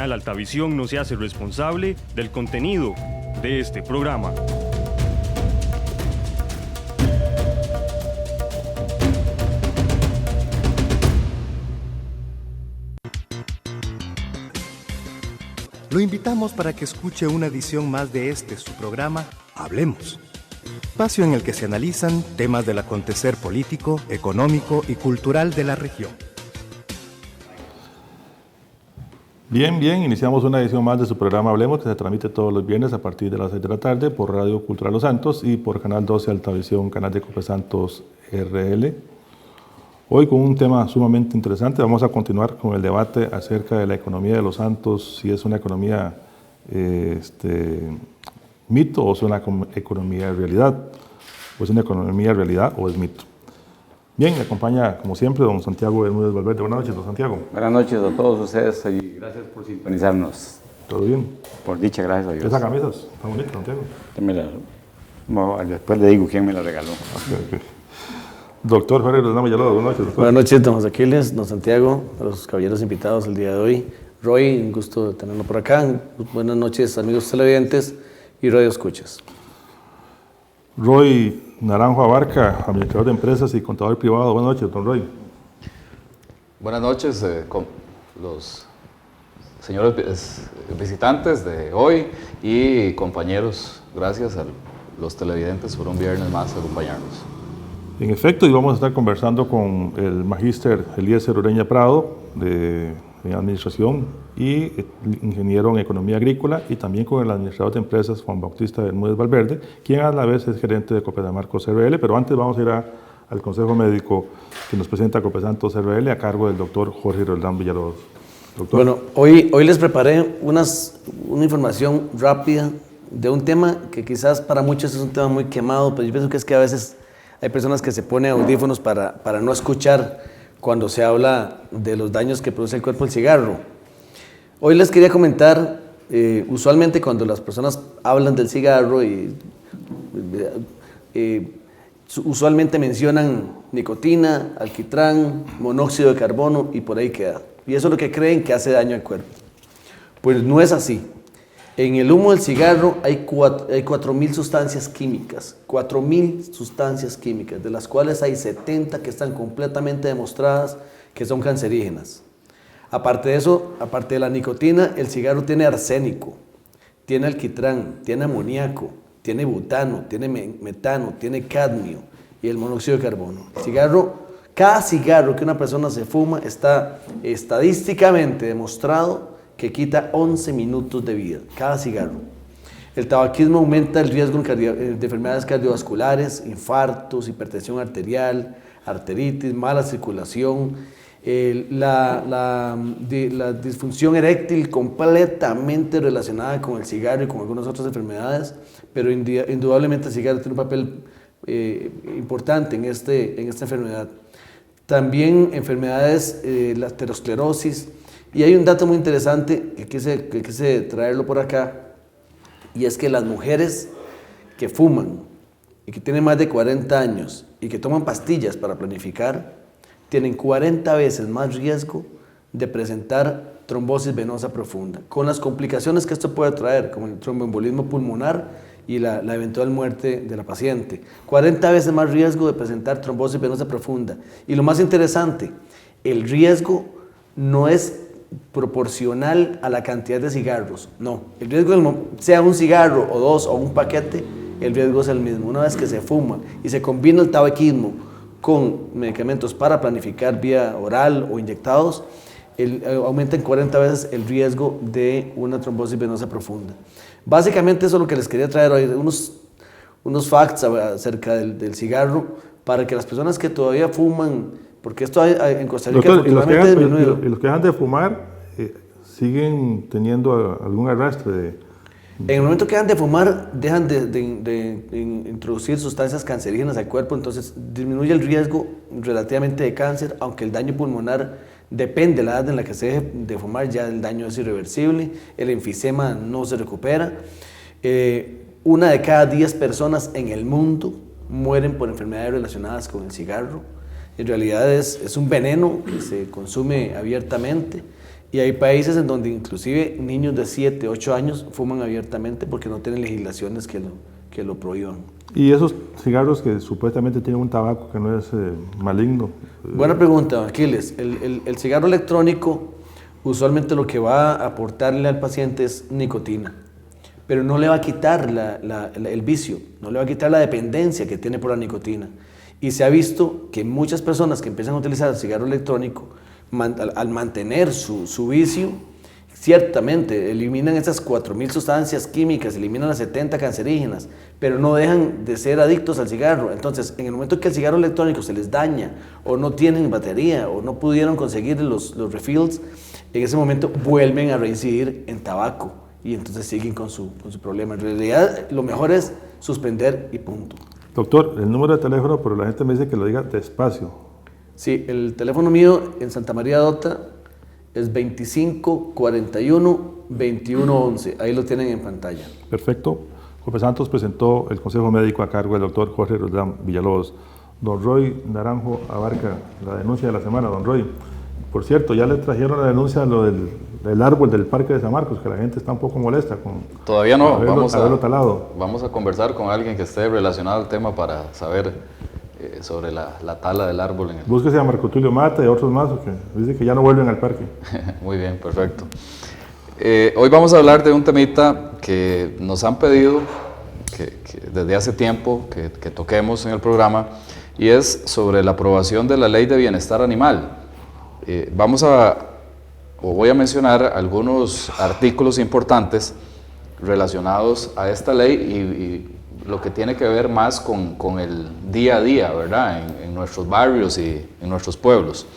Canal Altavisión no se hace responsable del contenido de este programa. Lo invitamos para que escuche una edición más de su programa, Hablemos. Espacio en el que se analizan temas del acontecer político, económico y cultural de la región. Bien, iniciamos una edición más de su programa Hablemos, que se transmite todos los viernes a partir de las 6 de la tarde por Radio Cultural Los Santos y por Canal 12 Altavisión, canal de Copesantos RL. Hoy con un tema sumamente interesante, vamos a continuar con el debate acerca de la economía de Los Santos, si es una economía mito o es una economía realidad, o es una economía realidad o es mito. Bien, me acompaña como siempre don Santiago Bermúdez Valverde. Buenas noches, don Santiago. Buenas noches a todos ustedes y gracias por sintonizarnos. ¿Todo bien? Por dicha, gracias a Dios. Esa camisa está bonita, Santiago. Después le digo quién me la regaló. Okay. Doctor Jorge Roldán Villalobos, buenas noches. Doctor. Buenas noches, don José Aquiles, don Santiago, a los caballeros invitados el día de hoy. Roy, un gusto tenerlo por acá. Buenas noches, amigos televidentes y radio escuchas. Roy Naranjo Abarca, administrador de empresas y contador privado. Buenas noches, don Roy. Buenas noches con los señores visitantes de hoy y compañeros. Gracias a los televidentes por un viernes más acompañarnos. En efecto, y vamos a estar conversando con el magíster Eliezer Ureña Prado de Administración y ingeniero en Economía Agrícola, y también con el administrador de empresas Juan Bautista Bermúdez Valverde, quien a la vez es gerente de Copedamarcos RL. Pero antes vamos a ir al Consejo Médico que nos presenta Copesantos RL a cargo del doctor Jorge Roldán Villalobos. Doctor. Bueno, hoy les preparé una información rápida de un tema que quizás para muchos es un tema muy quemado, pero yo pienso que es que a veces hay personas que se ponen audífonos para no escuchar cuando se habla de los daños que produce el cuerpo el cigarro. Hoy les quería comentar, usualmente cuando las personas hablan del cigarro usualmente mencionan nicotina, alquitrán, monóxido de carbono y por ahí queda. Y eso es lo que creen que hace daño al cuerpo. Pues no es así. En el humo del cigarro hay 4.000 sustancias químicas, 4.000 sustancias químicas, de las cuales hay 70 que están completamente demostradas que son cancerígenas. Aparte de eso, aparte de la nicotina, el cigarro tiene arsénico, tiene alquitrán, tiene amoníaco, tiene butano, tiene metano, tiene cadmio y el monóxido de carbono. Cada cigarro que una persona se fuma está estadísticamente demostrado que quita 11 minutos de vida, cada cigarro. El tabaquismo aumenta el riesgo de enfermedades cardiovasculares, infartos, hipertensión arterial, arteritis, mala circulación, la disfunción eréctil completamente relacionada con el cigarro y con algunas otras enfermedades, pero indudablemente el cigarro tiene un papel importante en esta enfermedad. También enfermedades, la aterosclerosis. Y hay un dato muy interesante que quise traerlo por acá, y es que las mujeres que fuman y que tienen más de 40 años y que toman pastillas para planificar, tienen 40 veces más riesgo de presentar trombosis venosa profunda, con las complicaciones que esto puede traer, como el tromboembolismo pulmonar y la eventual muerte de la paciente. 40 veces más riesgo de presentar trombosis venosa profunda. Y lo más interesante, el riesgo no es proporcional a la cantidad de cigarros, no. El riesgo, sea un cigarro o dos o un paquete, el riesgo es el mismo. Una vez que se fuma y se combina el tabaquismo con medicamentos para planificar vía oral o inyectados, aumenta en 40 veces el riesgo de una trombosis venosa profunda. Básicamente eso es lo que les quería traer hoy, unos facts acerca del cigarro, para que las personas que todavía fuman, porque esto en Costa Rica afortunadamente ha disminuido. Y los que dejan de fumar siguen teniendo algún arrastre En el momento que dejan de fumar, dejan de introducir sustancias cancerígenas al cuerpo, entonces disminuye el riesgo relativamente de cáncer, aunque el daño pulmonar depende de la edad en la que se deje de fumar, ya el daño es irreversible, el enfisema no se recupera. 1 de cada 10 personas en el mundo mueren por enfermedades relacionadas con el cigarro. En realidad es un veneno que se consume abiertamente. Y hay países en donde inclusive niños de 7, 8 años fuman abiertamente porque no tienen legislaciones que lo prohíban. Y esos cigarros que supuestamente tienen un tabaco que no es maligno. Buena pregunta, Aquiles. El cigarro electrónico usualmente lo que va a aportarle al paciente es nicotina, pero no le va a quitar el vicio, no le va a quitar la dependencia que tiene por la nicotina. Y se ha visto que muchas personas que empiezan a utilizar el cigarro electrónico, al mantener su vicio, ciertamente eliminan esas 4.000 sustancias químicas, eliminan las 70 cancerígenas, pero no dejan de ser adictos al cigarro. Entonces, en el momento que el cigarro electrónico se les daña, o no tienen batería, o no pudieron conseguir los refills, en ese momento vuelven a reincidir en tabaco, y entonces siguen con su problema. En realidad, lo mejor es suspender y punto. Doctor, el número de teléfono, pero la gente me dice que lo diga despacio. Sí, el teléfono mío en Santa María Dota es 25 41 21 11. Ahí lo tienen en pantalla. Perfecto. Jorge Santos presentó el consejo médico a cargo del doctor Jorge Roldán Villalobos. Don Roy Naranjo abarca la denuncia de la semana. Don Roy, por cierto, ya le trajeron la denuncia a lo del árbol del Parque de San Marcos, que la gente está un poco molesta con Todavía no, haberlo talado. Vamos a conversar con alguien que esté relacionado al tema para saber sobre la tala del árbol. Búsquese a Marco Tulio Mata y a otros más, que dice que ya no vuelven al parque. Muy bien, perfecto. Hoy vamos a hablar de un temita que nos han pedido que desde hace tiempo que toquemos en el programa, y es sobre la aprobación de la Ley de Bienestar Animal. Voy a mencionar algunos artículos importantes relacionados a esta ley y lo que tiene que ver más con el día a día, ¿verdad? En nuestros barrios y en nuestros pueblos.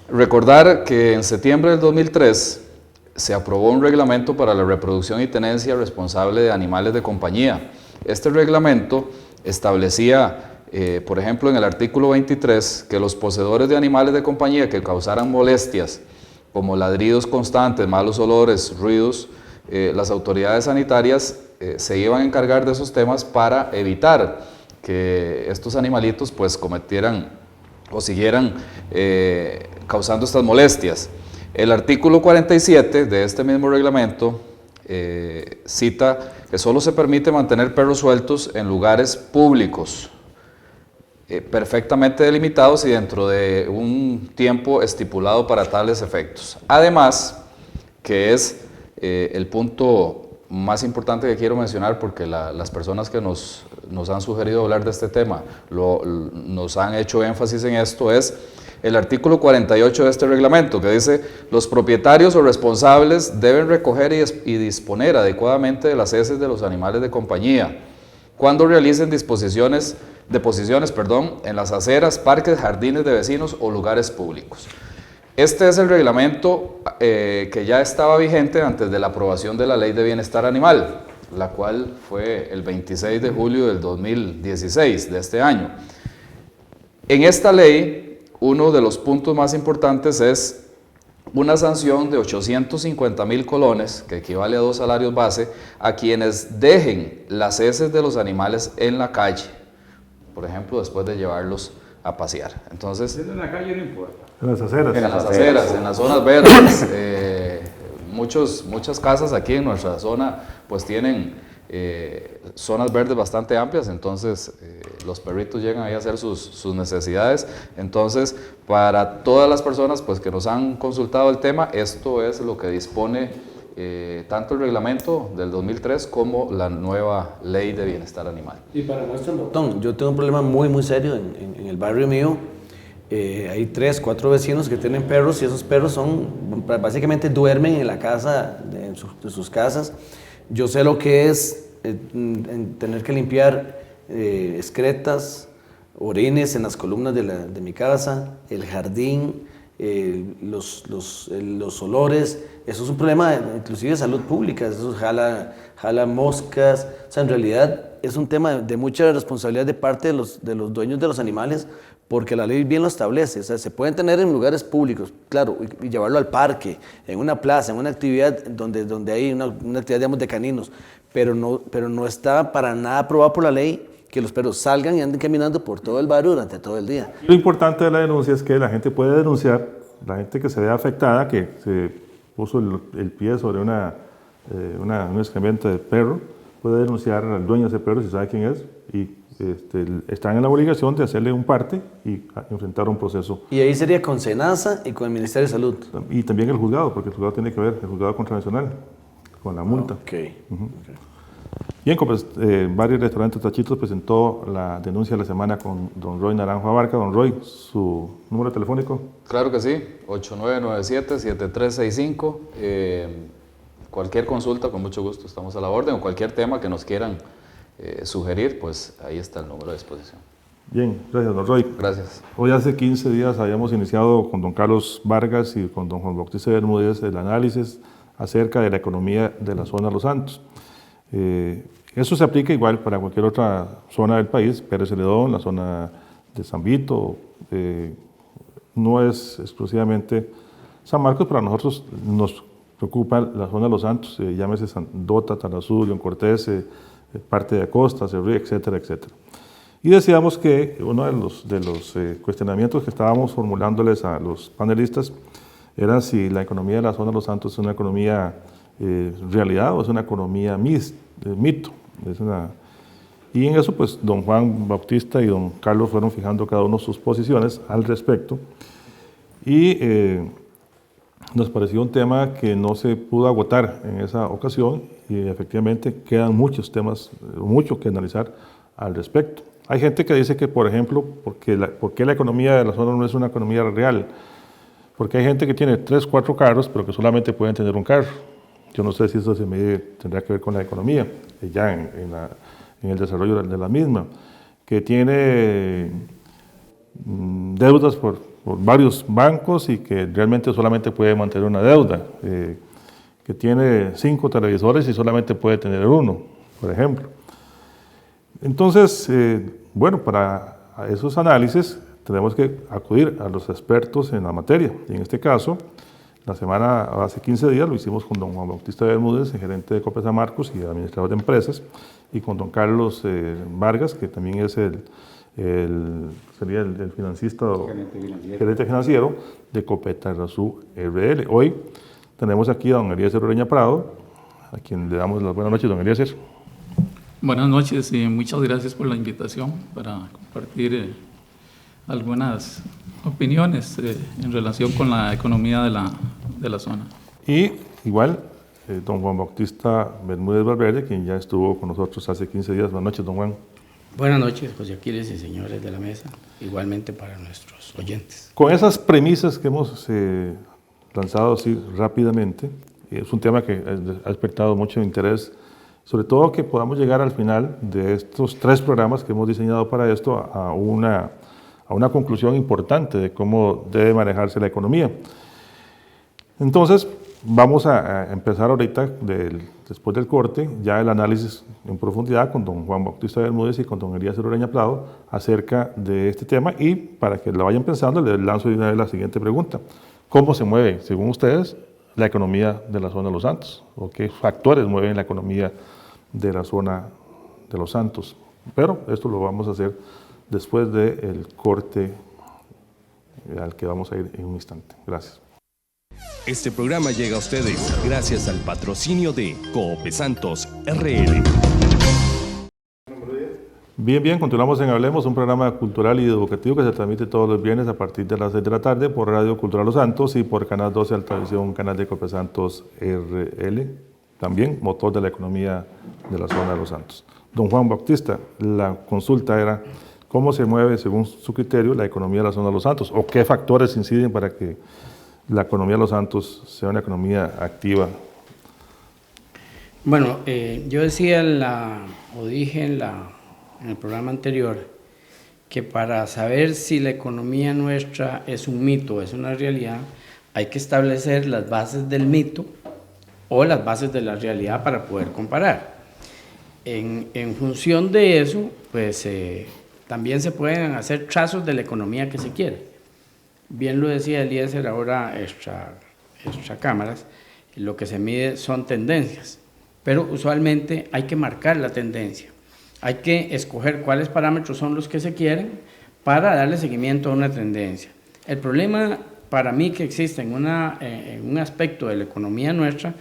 Recordar que en septiembre del 2003 se aprobó un reglamento para la reproducción y tenencia responsable de animales de compañía. Este reglamento establecía, por ejemplo, en el artículo 23, que los poseedores de animales de compañía que causaran molestias, como ladridos constantes, malos olores, ruidos, las autoridades sanitarias se iban a encargar de esos temas para evitar que estos animalitos pues cometieran o siguieran causando estas molestias. El artículo 47 de este mismo reglamento cita que solo se permite mantener perros sueltos en lugares públicos, perfectamente delimitados y dentro de un tiempo estipulado para tales efectos. Además, que es el punto más importante que quiero mencionar, porque las personas que nos han sugerido hablar de este tema nos han hecho énfasis en esto, es el artículo 48 de este reglamento, que dice: los propietarios o responsables deben recoger y disponer adecuadamente de las heces de los animales de compañía cuando realicen deposiciones en las aceras, parques, jardines de vecinos o lugares públicos. Este es el reglamento que ya estaba vigente antes de la aprobación de la Ley de Bienestar Animal, la cual fue el 26 de julio del 2016 de este año. En esta ley, uno de los puntos más importantes es una sanción de 850,000 colones, que equivale a 2 salarios base, a quienes dejen las heces de los animales en la calle, por ejemplo, después de llevarlos a pasear. Entonces, en la calle no importa. En las aceras. En las aceras, en las zonas verdes. Muchas casas aquí en nuestra zona pues tienen zonas verdes bastante amplias, entonces los perritos llegan ahí a hacer sus necesidades. Entonces, para todas las personas pues que nos han consultado el tema, esto es lo que dispone tanto el reglamento del 2003 como la nueva Ley de Bienestar Animal. Y para nuestro botón, yo tengo un problema muy serio en el barrio mío. Hay 3, 4 vecinos que tienen perros, y esos perros básicamente duermen en la casa, en sus casas. Yo sé lo que es tener que limpiar excretas, orines en las columnas de mi casa, el jardín, los olores. Eso es un problema inclusive de salud pública, eso jala moscas. O sea, en realidad es un tema de mucha responsabilidad de parte de los dueños de los animales, porque la ley bien lo establece. O sea, se pueden tener en lugares públicos, claro, y llevarlo al parque, en una plaza, en una actividad donde hay una actividad, digamos, de caninos, pero no está para nada aprobado por la ley que los perros salgan y anden caminando por todo el barrio durante todo el día. Lo importante de la denuncia es que la gente puede denunciar la gente que se ve afectada, que se puso el pie sobre un excremento de perro, puede denunciar al dueño de ese perro si sabe quién es y están en la obligación de hacerle un parte y enfrentar un proceso. Y ahí sería con SENASA y con el Ministerio de Salud. Y también el juzgado, porque el juzgado tiene que ver, el juzgado contravencional, con la multa. Okay. Bien, pues, varios restaurantes Tachitos presentó la denuncia de la semana con don Roy Naranjo Abarca. Don Roy, ¿su número telefónico? Claro que sí, 8997-7365. Cualquier consulta, con mucho gusto, estamos a la orden, o cualquier tema que nos quieran sugerir, pues ahí está el número de disposición. Bien, gracias, don Roy. Gracias. Hoy hace 15 días habíamos iniciado con don Carlos Vargas y con don Juan Bautista Bermúdez el análisis acerca de la economía de la zona de Los Santos. Eso se aplica igual para cualquier otra zona del país, Pérez Celedón, la zona de San Vito, no es exclusivamente San Marcos. Para nosotros nos preocupa la zona de Los Santos, llámese Sandota, Tanazú, León Cortés, parte de Acosta, Cerrí, etcétera, etcétera. Y decíamos que uno de los cuestionamientos que estábamos formulándoles a los panelistas era si la economía de la zona de Los Santos es una economía realidad o es una economía mito. Y en eso, pues, don Juan Bautista y don Carlos fueron fijando cada uno sus posiciones al respecto. Y nos pareció un tema que no se pudo agotar en esa ocasión y efectivamente quedan muchos temas, mucho que analizar al respecto. Hay gente que dice que, por ejemplo, ¿por qué la economía de la zona no es una economía real? Porque hay gente que tiene 3, 4 carros, pero que solamente pueden tener un carro. Yo no sé si eso tendrá que ver con la economía, ya en el desarrollo de la misma, que tiene deudas por varios bancos y que realmente solamente puede mantener una deuda, que tiene 5 televisores y solamente puede tener uno, por ejemplo. Entonces, bueno, para esos análisis tenemos que acudir a los expertos en la materia. Y en este caso, hace 15 días lo hicimos con don Juan Bautista Bermúdez, gerente de Cope San Marcos y administrador de empresas, y con don Carlos Vargas, que también es sería el financista o gerente financiero de Cope Tarrazú RL. Hoy tenemos aquí a don Eliezer Ureña Prado, a quien le damos las buenas noches. Don Eliezer. Buenas noches y muchas gracias por la invitación para compartir algunas opiniones en relación con la economía de la zona. Y igual, don Juan Bautista Bermúdez Valverde, quien ya estuvo con nosotros hace 15 días. Buenas noches, don Juan. Buenas noches, José Aquiles y señores de la mesa, igualmente para nuestros oyentes. Con esas premisas que hemos lanzado así rápidamente, es un tema que ha despertado mucho interés, sobre todo que podamos llegar al final de estos 3 programas que hemos diseñado para esto a una conclusión importante de cómo debe manejarse la economía. Entonces, vamos a empezar ahorita, después del corte, ya el análisis en profundidad con don Juan Bautista Bermúdez y con don Eliezer Ureña Prado acerca de este tema, y para que lo vayan pensando, les lanzo de una vez la siguiente pregunta. ¿Cómo se mueve, según ustedes, la economía de la zona de Los Santos? ¿O qué factores mueven la economía de la zona de Los Santos? Pero esto lo vamos a hacer después del corte al que vamos a ir en un instante. Gracias. Este programa llega a ustedes gracias al patrocinio de Cope Santos RL. Bien, continuamos en Hablemos, un programa cultural y educativo que se transmite todos los viernes a partir de las 6 de la tarde por Radio Cultural Los Santos y por Canal 12 Altavisión, canal de Cope Santos RL, también motor de la economía de la zona de Los Santos. Don Juan Bautista, la consulta era: ¿cómo se mueve, según su criterio, la economía de la zona de Los Santos? ¿O qué factores inciden para que la economía de Los Santos sea una economía activa? Bueno, yo decía dije en el programa anterior que para saber si la economía nuestra es un mito o es una realidad, hay que establecer las bases del mito o las bases de la realidad para poder comparar. En función de eso, pues también se pueden hacer trazos de la economía que se quiere. Bien lo decía Eliezer ahora extra cámaras, lo que se mide son tendencias, pero usualmente hay que marcar la tendencia, hay que escoger cuáles parámetros son los que se quieren para darle seguimiento a una tendencia. El problema para mí que existe en un aspecto de la economía nuestra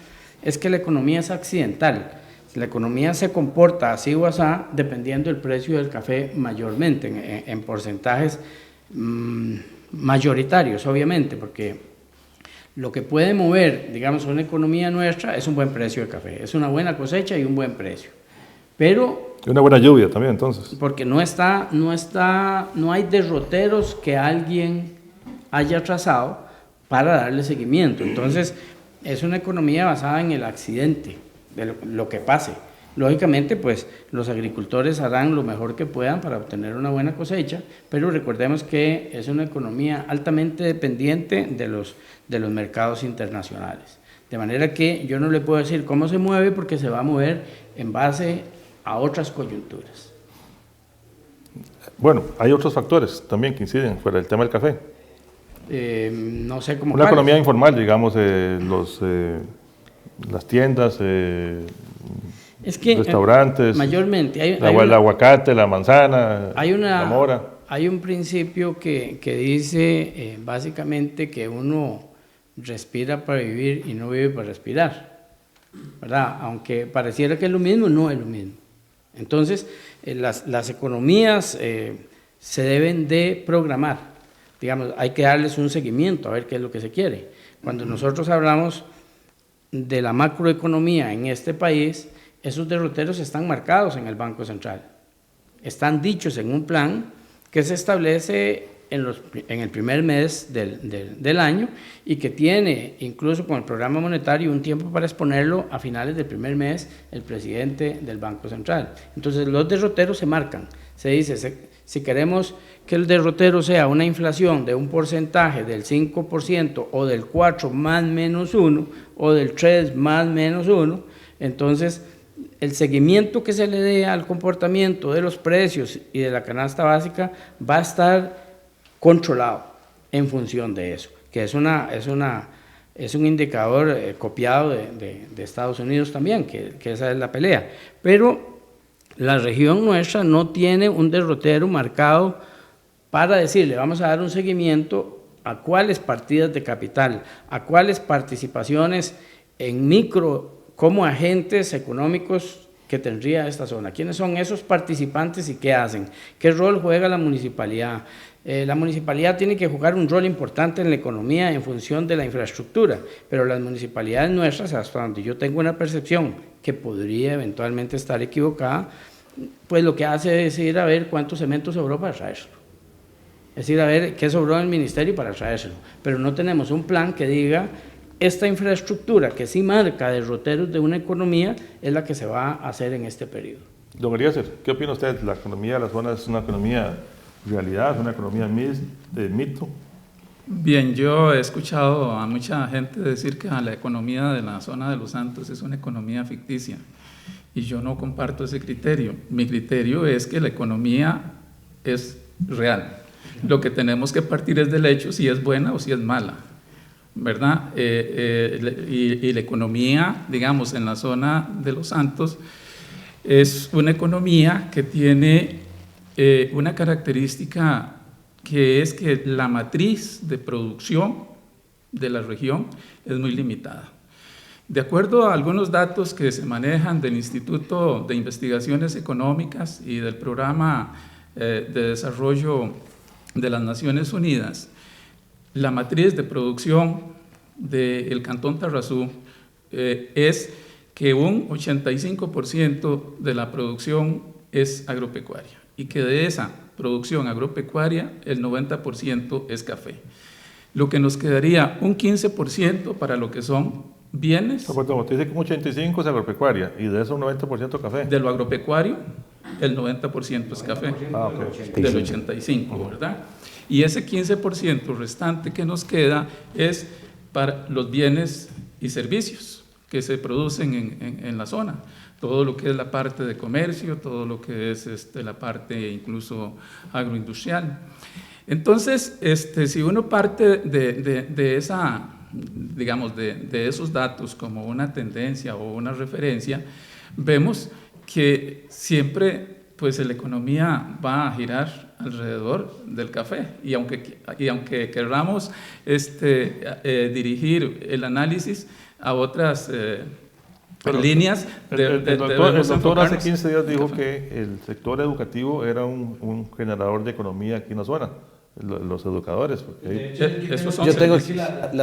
es que la economía es accidental. La economía se comporta así o así dependiendo del precio del café mayormente, en porcentajes mayoritarios, obviamente, porque lo que puede mover, digamos, una economía nuestra es un buen precio del café, es una buena cosecha y un buen precio. Pero y una buena lluvia también, entonces. porque no hay derroteros que alguien haya trazado para darle seguimiento. Entonces, es una economía basada en el accidente, de lo que pase. Lógicamente, pues los agricultores harán lo mejor que puedan para obtener una buena cosecha, pero recordemos que es una economía altamente dependiente de los mercados internacionales. De manera que yo no le puedo decir cómo se mueve porque se va a mover en base a otras coyunturas. Bueno, hay otros factores también que inciden fuera del tema del café. No sé cómo. Una economía informal, digamos, las tiendas, es que, restaurantes, mayormente el aguacate, la manzana, la mora. Hay un principio que dice básicamente que uno respira para vivir y no vive para respirar, ¿verdad? Aunque pareciera que es lo mismo, no es lo mismo. Entonces, las economías se deben de programar. Digamos, hay que darles un seguimiento a ver qué es lo que se quiere. Cuando nosotros hablamos de la macroeconomía en este país, esos derroteros están marcados en el Banco Central. Están dichos en un plan que se establece en el primer mes del año y que tiene, incluso con el programa monetario, un tiempo para exponerlo a finales del primer mes el presidente del Banco Central. Entonces, los derroteros se marcan. Se dice, si queremos que el derrotero sea una inflación de un porcentaje del 5% o del 4 más menos 1 o del 3 más menos 1, entonces el seguimiento que se le dé al comportamiento de los precios y de la canasta básica va a estar controlado en función de eso, que es un indicador copiado de Estados Unidos también, que esa es la pelea. Pero la región nuestra no tiene un derrotero marcado para decirle, vamos a dar un seguimiento a cuáles partidas de capital, a cuáles participaciones en micro como agentes económicos que tendría esta zona. ¿Quiénes son esos participantes y qué hacen? ¿Qué rol juega la municipalidad? La municipalidad tiene que jugar un rol importante en la economía en función de la infraestructura, pero las municipalidades nuestras, hasta donde yo tengo una percepción que podría eventualmente estar equivocada, pues lo que hace es ir a ver cuánto cemento sobró para traérselo. Es ir a ver qué sobró en el ministerio para traérselo. Pero no tenemos un plan que diga, esta infraestructura que sí marca derroteros de una economía es la que se va a hacer en este periodo. Don Eliezer, ¿qué opina usted? ¿La economía de la zona es una economía realidad, una economía de mito? Bien, yo he escuchado a mucha gente decir que la economía de la zona de Los Santos es una economía ficticia y yo no comparto ese criterio. Mi criterio es que la economía es real. Lo que tenemos que partir es del hecho si es buena o si es mala, ¿verdad? Y la economía, digamos, en la zona de Los Santos es una economía que tiene una característica que es que la matriz de producción de la región es muy limitada. De acuerdo a algunos datos que se manejan del Instituto de Investigaciones Económicas y del Programa de Desarrollo de las Naciones Unidas, la matriz de producción del Cantón Tarrazú es que un 85% de la producción es agropecuaria y que de esa producción agropecuaria el 90% es café. Lo que nos quedaría un 15% para lo que son bienes. Perdón, usted dice que un 85% es agropecuaria y de eso un 90% café. De lo agropecuario, el 90% es café. Okay. Del 85%, ¿verdad? Y ese 15% restante que nos queda es para los bienes y servicios que se producen en la zona. Todo lo que es la parte de comercio, todo lo que es la parte incluso agroindustrial. Entonces, si uno parte de esa, digamos, de esos datos como una tendencia o una referencia, vemos que siempre pues la economía va a girar alrededor del café. Y aunque querramos dirigir el análisis a otras líneas, el doctor hace enfocarnos 15 días en el dijo café. que el sector educativo era un generador de economía aquí en la zona, los educadores. Esos son Yo tengo servicios. aquí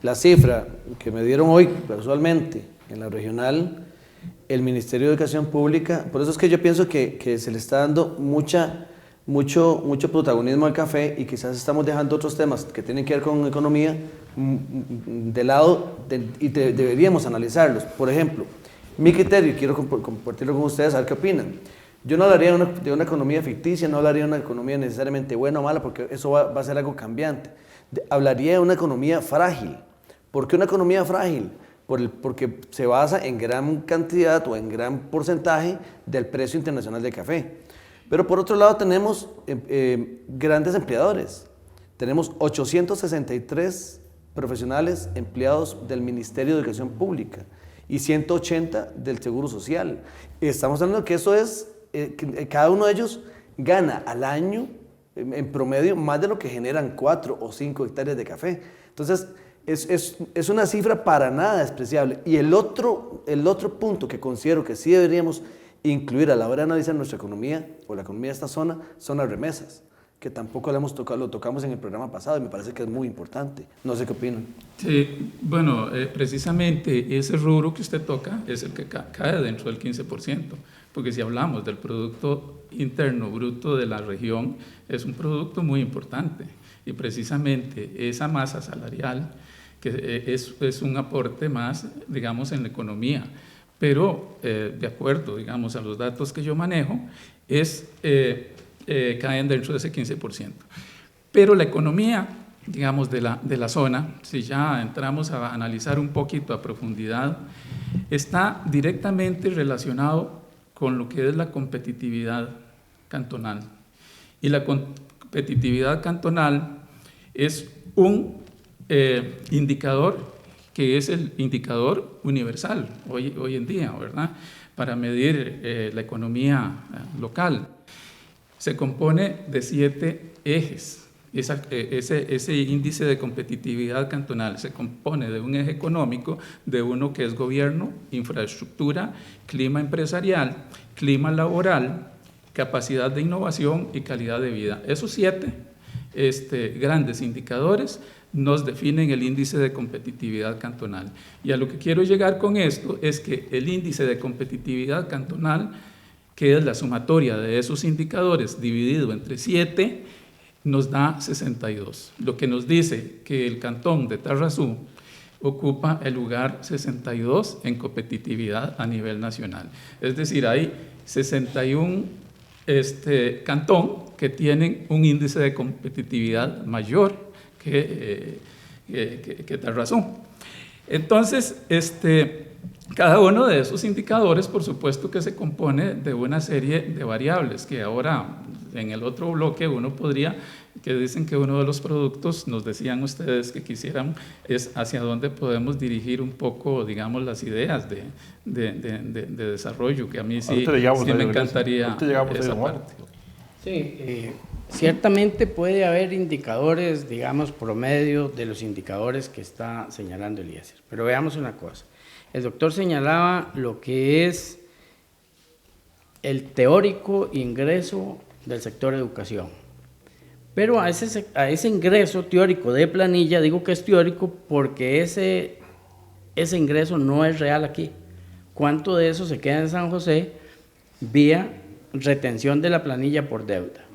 la cifra que me dieron hoy casualmente en la regional, el Ministerio de Educación Pública. Por eso es que yo pienso que se le está dando mucho protagonismo al café y quizás estamos dejando otros temas que tienen que ver con economía de lado y deberíamos analizarlos. Por ejemplo, mi criterio, y quiero compartirlo con ustedes, a ver qué opinan. Yo no hablaría de una economía ficticia, no hablaría de una economía necesariamente buena o mala, porque eso va a ser algo cambiante. Hablaría de una economía frágil. ¿Por qué una economía frágil? Porque se basa en gran cantidad o en gran porcentaje del precio internacional del café. Pero por otro lado tenemos grandes empleadores. Tenemos 863 profesionales empleados del Ministerio de Educación Pública y 180 del Seguro Social. Estamos hablando que eso es, cada uno de ellos gana al año en promedio más de lo que generan 4 o 5 hectáreas de café. Entonces, es una cifra para nada despreciable. Y el otro punto que considero que sí deberíamos incluir a la hora de analizar nuestra economía o la economía de esta zona son las remesas, que tampoco lo tocamos en el programa pasado y me parece que es muy importante. No sé qué opinan. Sí, bueno, precisamente ese rubro que usted toca es el que cae dentro del 15%, porque si hablamos del Producto Interno Bruto de la región, es un producto muy importante y precisamente esa masa salarial que es un aporte más, digamos, en la economía, pero de acuerdo, digamos, a los datos que yo manejo, caen dentro de ese 15%. Pero la economía, digamos, de la zona, si ya entramos a analizar un poquito a profundidad, está directamente relacionado con lo que es la competitividad cantonal. Y la competitividad cantonal es un indicador que es el indicador universal hoy en día, ¿verdad? Para medir la economía local. Se compone de 7 ejes. Ese índice de competitividad cantonal se compone de un eje económico, de uno que es gobierno, infraestructura, clima empresarial, clima laboral, capacidad de innovación y calidad de vida. Esos 7 grandes indicadores nos definen el índice de competitividad cantonal. Y a lo que quiero llegar con esto es que el índice de competitividad cantonal, que es la sumatoria de esos indicadores dividido entre 7, nos da 62, lo que nos dice que el cantón de Tarrazú ocupa el lugar 62 en competitividad a nivel nacional. Es decir, hay 61 cantón que tienen un índice de competitividad mayor que Tarrazú. Entonces, cada uno de esos indicadores, por supuesto que se compone de una serie de variables que ahora en el otro bloque que dicen que uno de los productos, nos decían ustedes que quisieran, es hacia dónde podemos dirigir un poco, digamos, las ideas de desarrollo, que a mí sí me encantaría esa parte. Sí, ciertamente puede haber indicadores, digamos, promedio de los indicadores que está señalando Eliezer, pero veamos una cosa. El doctor señalaba lo que es el teórico ingreso del sector educación, pero a ese ingreso teórico de planilla, digo que es teórico porque ese ingreso no es real aquí. ¿Cuánto de eso se queda en San José vía retención de la planilla por deuda?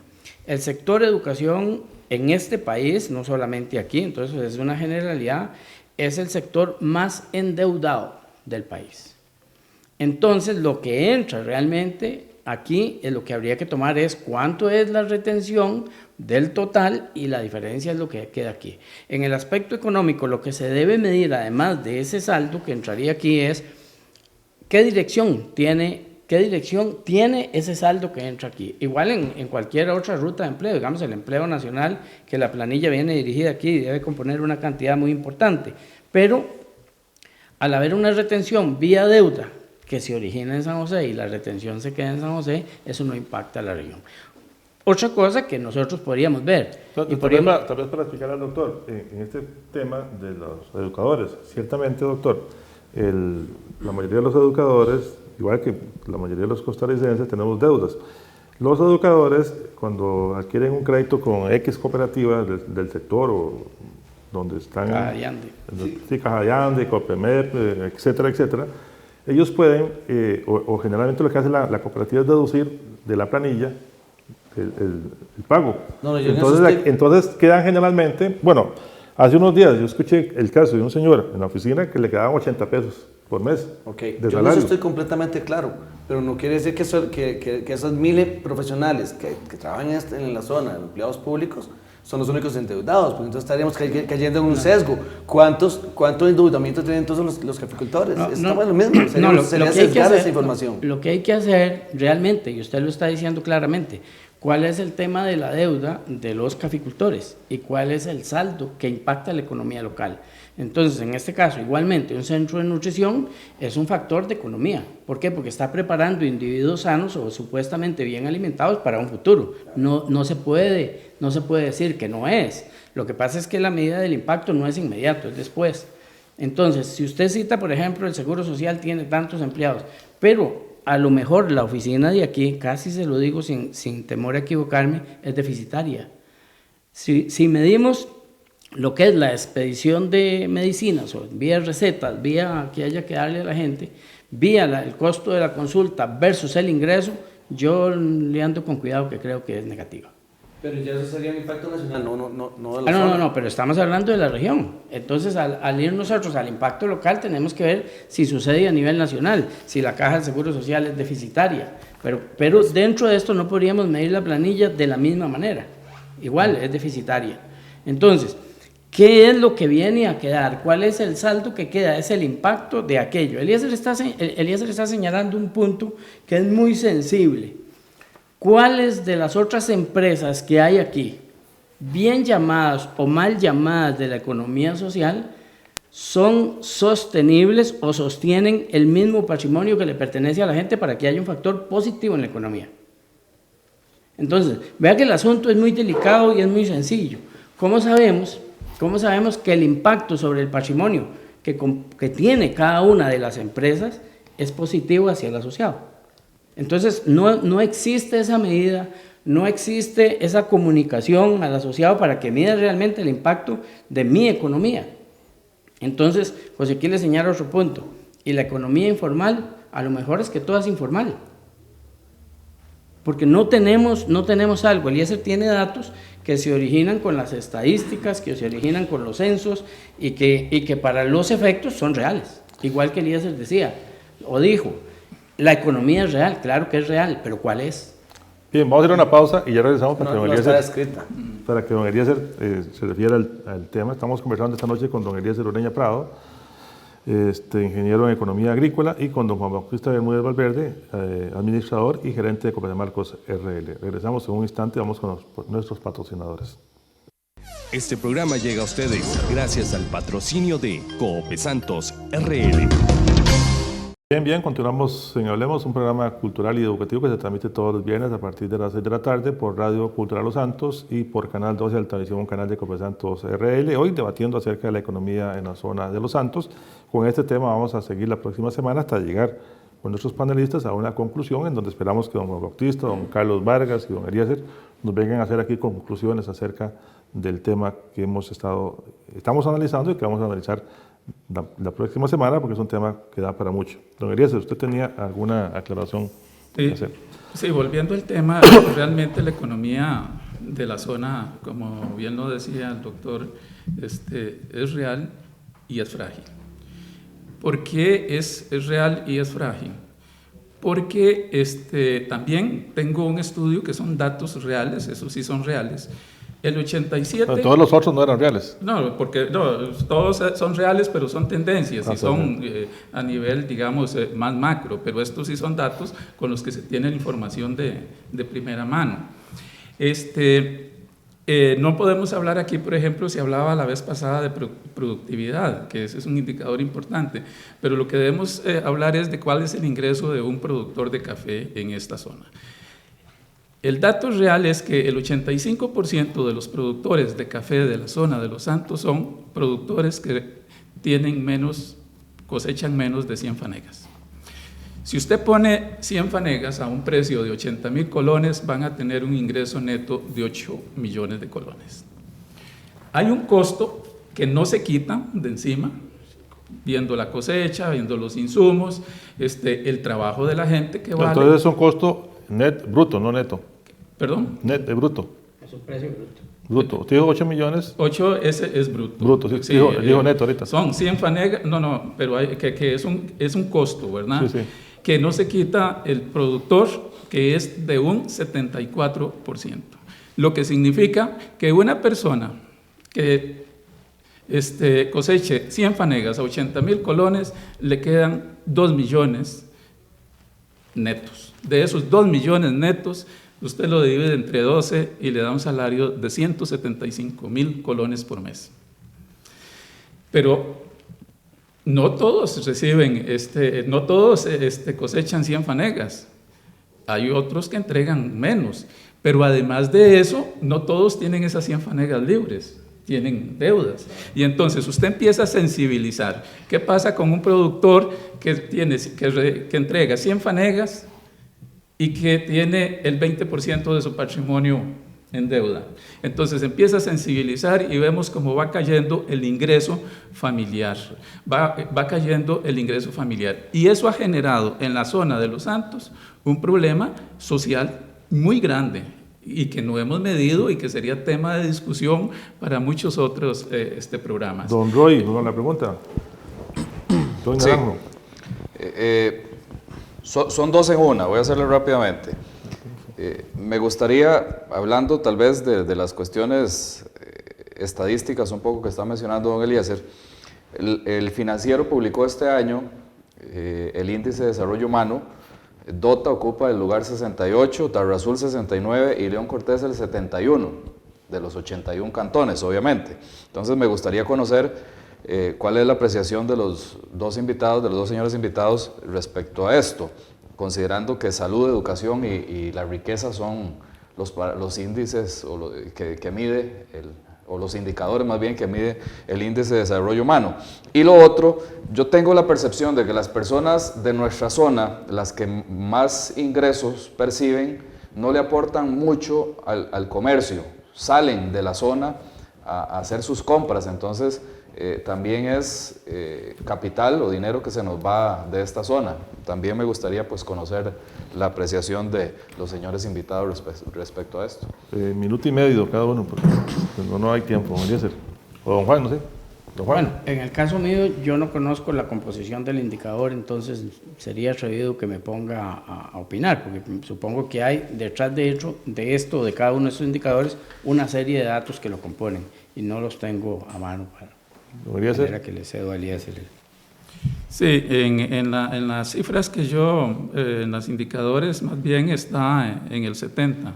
El sector educación en este país, no solamente aquí, entonces es una generalidad, es el sector más endeudado del país. Entonces, lo que entra realmente aquí, lo que habría que tomar es cuánto es la retención del total y la diferencia es lo que queda aquí. En el aspecto económico, lo que se debe medir, además de ese saldo que entraría aquí, es qué dirección tiene ese saldo que entra aquí. Igual en cualquier otra ruta de empleo, digamos el empleo nacional, que la planilla viene dirigida aquí y debe componer una cantidad muy importante, pero al haber una retención vía deuda que se origina en San José y la retención se queda en San José, eso no impacta a la región. Otra cosa que nosotros podríamos ver. Tal vez para explicar al doctor, en este tema de los educadores, ciertamente, doctor, la mayoría de los educadores, igual que la mayoría de los costarricenses, tenemos deudas. Los educadores, cuando adquieren un crédito con X cooperativa del sector o donde están... Caja de Ande. Sí, Caja de Ande, Copemep, etcétera, etcétera. Ellos pueden, o generalmente lo que hace la cooperativa es deducir de la planilla el pago. No, entonces quedan generalmente, bueno, hace unos días yo escuché el caso de un señor en la oficina que le quedaban 80 pesos por mes de yo salario. en eso estoy completamente claro, pero no quiere decir que esos miles profesionales que trabajan en la zona, de empleados públicos, son los únicos endeudados, porque entonces estaríamos cayendo en un sesgo. ¿Cuánto endeudamiento tienen entonces los caficultores? Estamos en lo mismo, sería sesgar esa información. Lo que hay que hacer realmente, y usted lo está diciendo claramente, ¿cuál es el tema de la deuda de los caficultores? ¿Y cuál es el saldo que impacta la economía local? Entonces, en este caso, igualmente, un centro de nutrición es un factor de economía. ¿Por qué? Porque está preparando individuos sanos o supuestamente bien alimentados para un futuro. No se puede decir que no es. Lo que pasa es que la medida del impacto no es inmediato, es después. Entonces, si usted cita, por ejemplo, el Seguro Social tiene tantos empleados, pero a lo mejor la oficina de aquí, casi se lo digo sin temor a equivocarme, es deficitaria. Si medimos lo que es la expedición de medicinas, o vía recetas, vía que haya que darle a la gente, vía el costo de la consulta versus el ingreso, yo le ando con cuidado que creo que es negativa. Pero ya eso sería un impacto nacional, no de la zona. No, pero estamos hablando de la región. Entonces, al ir nosotros al impacto local, tenemos que ver si sucede a nivel nacional, si la caja de seguro social es deficitaria. Pero dentro de esto no podríamos medir la planilla de la misma manera. Igual, es deficitaria. Entonces, ¿qué es lo que viene a quedar? ¿Cuál es el saldo que queda? Es el impacto de aquello. Eliezer está señalando un punto que es muy sensible. ¿Cuáles de las otras empresas que hay aquí, bien llamadas o mal llamadas de la economía social, son sostenibles o sostienen el mismo patrimonio que le pertenece a la gente para que haya un factor positivo en la economía? Entonces, vea que el asunto es muy delicado y es muy sencillo. ¿Cómo sabemos que el impacto sobre el patrimonio que tiene cada una de las empresas es positivo hacia el asociado? Entonces, no existe esa medida, no existe esa comunicación al asociado para que mida realmente el impacto de mi economía. Entonces, pues aquí le señalo otro punto. Y la economía informal, a lo mejor es que toda es informal. Porque no tenemos algo. El IESER tiene datos que se originan con las estadísticas, que se originan con los censos y que para los efectos son reales. Igual que el IESER decía o dijo, la economía es real, claro que es real, pero ¿cuál es? Bien, vamos a hacer una pausa y ya regresamos para que don Eliezer se refiera al tema. Estamos conversando esta noche con don Eliezer Ureña Prado, ingeniero en economía agrícola, y con don Juan Bautista Bermúdez Valverde, administrador y gerente de Copedemarcos RL. Regresamos en un instante, vamos con nuestros patrocinadores. Este programa llega a ustedes gracias al patrocinio de Cope Santos RL. Bien, continuamos en Hablemos, un programa cultural y educativo que se transmite todos los viernes a partir de las 6 de la tarde por Radio Cultural Los Santos y por Canal 12 Altavisión, un canal de Cope Santos RL. Hoy debatiendo acerca de la economía en la zona de Los Santos. Con este tema vamos a seguir la próxima semana hasta llegar con nuestros panelistas a una conclusión en donde esperamos que don Bautista, don Carlos Vargas y don Eliezer nos vengan a hacer aquí conclusiones acerca del tema que estamos analizando y que vamos a analizar la próxima semana, porque es un tema que da para mucho. Don Eliezer, ¿usted tenía alguna aclaración que hacer? Sí, volviendo al tema, realmente la economía de la zona, como bien lo decía el doctor, es real y es frágil. ¿Por qué es real y es frágil? Porque también tengo un estudio que son datos reales, esos sí son reales. El 87... Pero todos los otros no eran reales. No, porque todos son reales, pero son tendencias y son a nivel, digamos, más macro, pero estos sí son datos con los que se tiene la información de primera mano. No podemos hablar aquí, por ejemplo, se hablaba la vez pasada de productividad, que ese es un indicador importante, pero lo que debemos hablar es de cuál es el ingreso de un productor de café en esta zona. El dato real es que el 85% de los productores de café de la zona de Los Santos son productores que cosechan menos de 100 fanegas. Si usted pone 100 fanegas a un precio de 80.000 colones, van a tener un ingreso neto de 8 millones de colones. Hay un costo que no se quita de encima, viendo la cosecha, viendo los insumos, el trabajo de la gente que vale. Entonces es un costo bruto, no neto. ¿Perdón? Bruto. Es un precio bruto. Bruto. Usted dijo 8 millones. 8 ese es bruto. Bruto, sí, dijo neto ahorita. Son 100 fanegas, pero que es un costo, ¿verdad? Sí. Que no se quita el productor, que es de un 74%. Lo que significa que una persona que coseche 100 fanegas a 80.000 colones, le quedan 2 millones netos. De esos 2 millones netos, usted lo divide entre 12 y le da un salario de 175.000 colones por mes. Pero no todos reciben, no todos cosechan 100 fanegas. Hay otros que entregan menos. Pero además de eso, no todos tienen esas 100 fanegas libres, tienen deudas. Y entonces usted empieza a sensibilizar. ¿Qué pasa con un productor que entrega 100 fanegas y que tiene el 20% de su patrimonio en deuda? Entonces empieza a sensibilizar y vemos cómo va cayendo el ingreso familiar, va cayendo el ingreso familiar. Y eso ha generado en la zona de Los Santos un problema social muy grande y que no hemos medido y que sería tema de discusión para muchos otros programas. Don Roy, la pregunta. Don Naranjo. Son dos en una, voy a hacerlo rápidamente. Me gustaría, hablando tal vez de las cuestiones estadísticas un poco que está mencionando don Eliezer, el Financiero publicó este año el Índice de Desarrollo Humano. Dota ocupa el lugar 68, Tarrazul 69 y León Cortés el 71, de los 81 cantones, obviamente. Entonces me gustaría conocer cuál es la apreciación de los dos señores invitados respecto a esto, considerando que salud, educación y la riqueza son los índices que mide, o los indicadores más bien que mide el índice de desarrollo humano. Y lo otro, yo tengo la percepción de que las personas de nuestra zona, las que más ingresos perciben, no le aportan mucho al comercio, salen de la zona a hacer sus compras, entonces también es capital o dinero que se nos va de esta zona. También me gustaría pues conocer la apreciación de los señores invitados respecto a esto. Minuto y medio cada uno, porque no hay tiempo, don Eliezer. O don Juan, no sé. Don Juan. Bueno, en el caso mío yo no conozco la composición del indicador, entonces sería atrevido que me ponga a opinar, porque supongo que hay detrás de cada uno de estos indicadores, una serie de datos que lo componen, y no los tengo a mano para manera que le cedo a Eliezer. Sí, en las cifras que en los indicadores más bien está en el 70,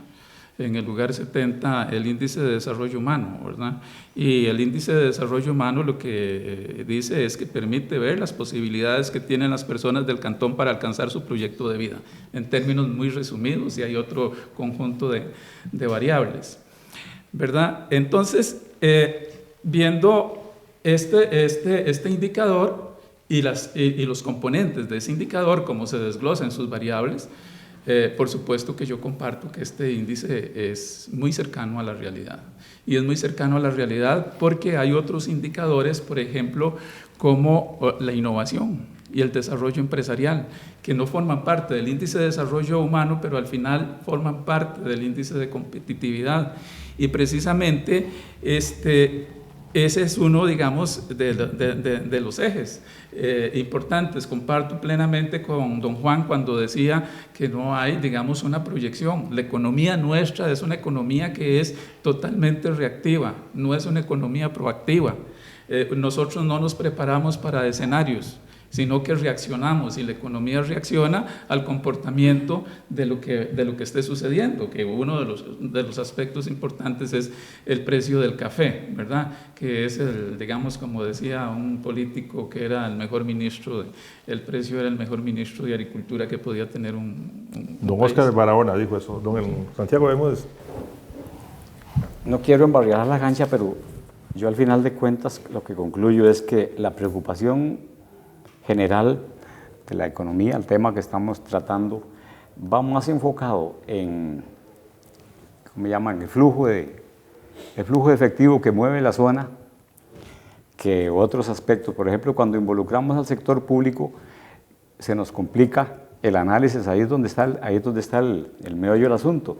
en el lugar 70 el índice de desarrollo humano, ¿verdad? Y el índice de desarrollo humano lo que dice es que permite ver las posibilidades que tienen las personas del cantón para alcanzar su proyecto de vida, en términos muy resumidos, y hay otro conjunto de variables, ¿verdad? Entonces, viendo este indicador y los componentes de ese indicador, cómo se desglosan sus variables, por supuesto que yo comparto que este índice es muy cercano a la realidad. Y es muy cercano a la realidad porque hay otros indicadores, por ejemplo, como la innovación y el desarrollo empresarial, que no forman parte del índice de desarrollo humano, pero al final forman parte del índice de competitividad. Y precisamente ese es uno, digamos, de los ejes importantes. Comparto plenamente con don Juan cuando decía que no hay, digamos, una proyección. La economía nuestra es una economía que es totalmente reactiva, no es una economía proactiva. Nosotros no nos preparamos para escenarios. sino que reaccionamos, y la economía reacciona al comportamiento de lo que esté sucediendo, que uno de los aspectos importantes es el precio del café, ¿verdad? Que es digamos, como decía un político que era el mejor ministro, el precio era el mejor ministro de Agricultura que podía tener un Don país. Oscar Barahona dijo eso. Don Santiago Bermúdez. No quiero embarriar la cancha, pero yo al final de cuentas lo que concluyo es que la preocupación general de la economía, el tema que estamos tratando, va más enfocado en, ¿cómo llaman?, el flujo de efectivo que mueve la zona, que otros aspectos. Por ejemplo, cuando involucramos al sector público, se nos complica el análisis, ahí es donde está el meollo del asunto.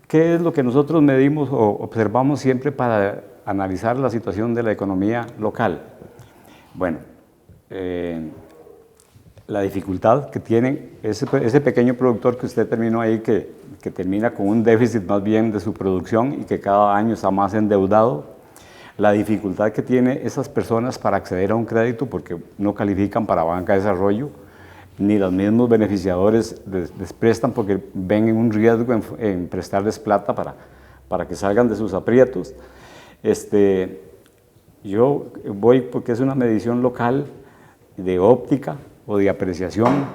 ¿Qué es lo que nosotros medimos o observamos siempre para analizar la situación de la economía local? Bueno, la dificultad que tiene ese pequeño productor que usted terminó ahí, que termina con un déficit más bien de su producción y que cada año está más endeudado, la dificultad que tiene esas personas para acceder a un crédito porque no califican para banca de desarrollo, ni los mismos beneficiadores les prestan porque ven un riesgo en prestarles plata para que salgan de sus aprietos. Yo voy porque es una medición local de óptica o de apreciación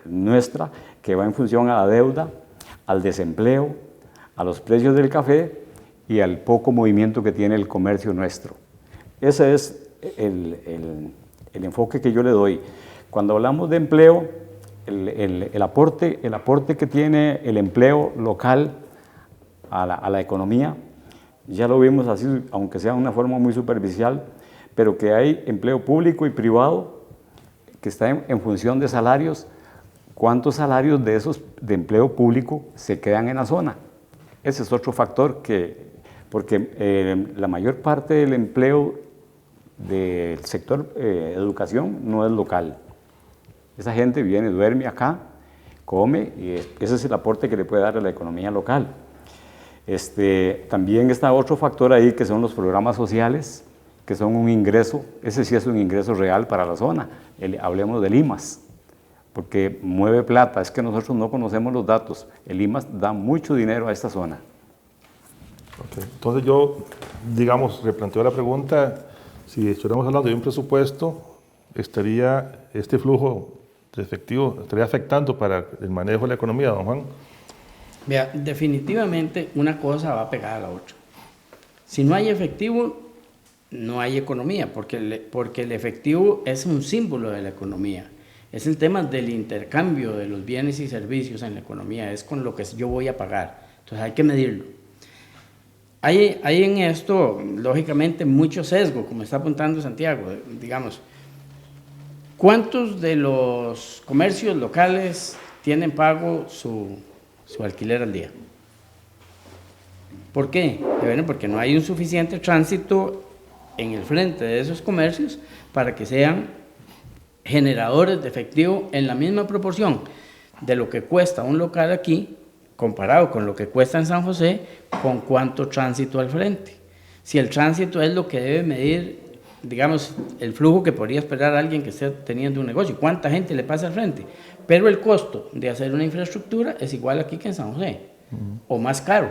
nuestra, que va en función a la deuda, al desempleo, a los precios del café y al poco movimiento que tiene el comercio nuestro. Ese es el enfoque que yo le doy. Cuando hablamos de empleo, el aporte que tiene el empleo local a la economía, ya lo vimos así, aunque sea de una forma muy superficial, pero que hay empleo público y privado que está en función de salarios. ¿Cuántos salarios de esos de empleo público se quedan en la zona? Ese es otro factor porque la mayor parte del empleo del sector educación no es local. Esa gente viene, duerme acá, come, y ese es el aporte que le puede dar a la economía local. También está otro factor ahí que son los programas sociales, que son un ingreso, ese sí es un ingreso real para la zona. Hablemos del IMAS, porque mueve plata, es que nosotros no conocemos los datos. El IMAS da mucho dinero a esta zona. Okay. Entonces yo, digamos, replanteo la pregunta, si estuviéramos hablando de un presupuesto, ¿estaría este flujo de efectivo, estaría afectando para el manejo de la economía, don Juan? Vea, definitivamente una cosa va a pegar a la otra. Si no hay efectivo, no hay economía, porque el efectivo es un símbolo de la economía. Es el tema del intercambio de los bienes y servicios en la economía, es con lo que yo voy a pagar. Entonces hay que medirlo. Hay en esto, lógicamente, mucho sesgo, como está apuntando Santiago. Digamos, ¿cuántos de los comercios locales tienen pago su alquiler al día? ¿Por qué? Bueno, porque no hay un suficiente tránsito en el frente de esos comercios para que sean generadores de efectivo en la misma proporción de lo que cuesta un local aquí, comparado con lo que cuesta en San José, con cuánto tránsito al frente. Si el tránsito es lo que debe medir, digamos, el flujo que podría esperar alguien que esté teniendo un negocio, cuánta gente le pasa al frente, pero el costo de hacer una infraestructura es igual aquí que en San José, o más caro,